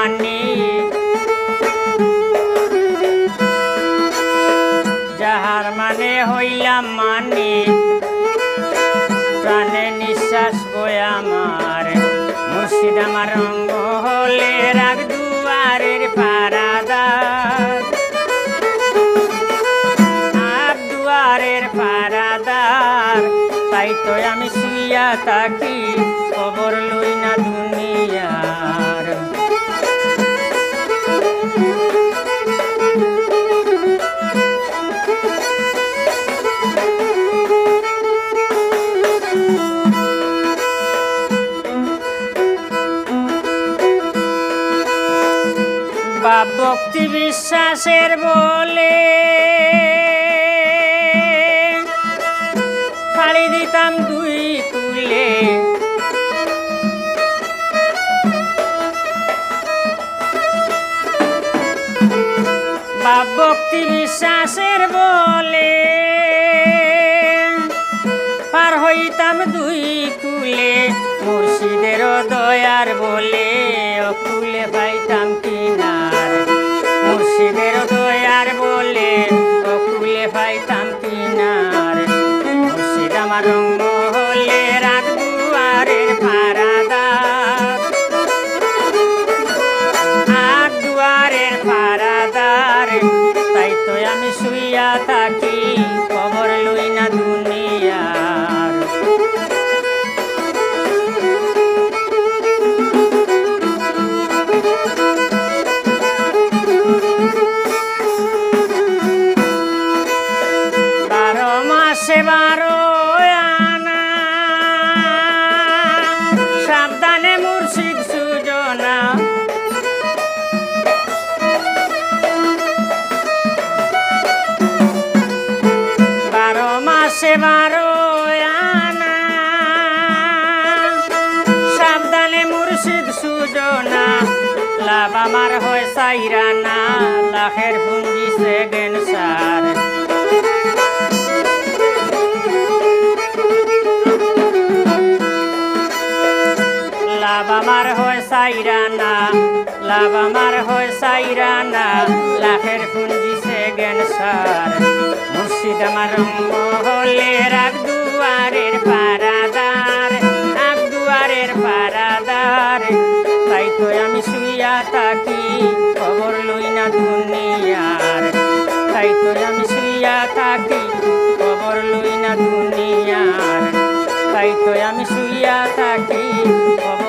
মানি যাহার মানে হইলাম মানি প্রাণে নিঃশ্বাস বয় আমার মুর্শিদ আমার রঙ্গ হলে রাগ দুয়ারের পারাদার আর দুয়ারের পারাদার তাই তো আমি শুইয়া থাকি খবর লই না দুনিয়ার বাপ ভক্তি বিশ্বাসের বলে ফাড়ি দিতাম দুই তুলে বাপ ভক্তি বিশ্বাসের বলে পার হইতাম দুই কুলে মুর্শিদের দয়ার বলে অকুলে পাইতাম কিনার মুর্শিদের দয়ার বলে অকুলে পাইতাম কিনার মুর্শিদ আমার রঙ্গ হলে রাগ দুয়ারের পারাদার আর দুয়ারের পারাদার তাই তো আমি শুইয়া থাকি খবর লই না দুনিয়ার মাসে 12 আনা সাবধানে মুর্শিদ সুজনা মাসে 12 আনা সাবধানে মুর্শিদ সুজনা লাভ আমার হয় সাইরানা লাখের পুঞ্জি সেকেন্ড সার লাভ আমার হয় সাইরানা লাভ আমার হয় সাইরানা লাখের পুঞ্জি সেকেন্ড সার মুর্শিদ আমার রঙ্গ হলে রাগ দুয়ারের পারাদার রাগ দুয়ারের পারাদার তাই তো আমি শুইয়া থাকি খবর লই না দুনিয়ার তাই তো আমি শুইয়া থাকি খবর লই না দুনিয়ার তাই তো আমি শুইয়া থাকি খবর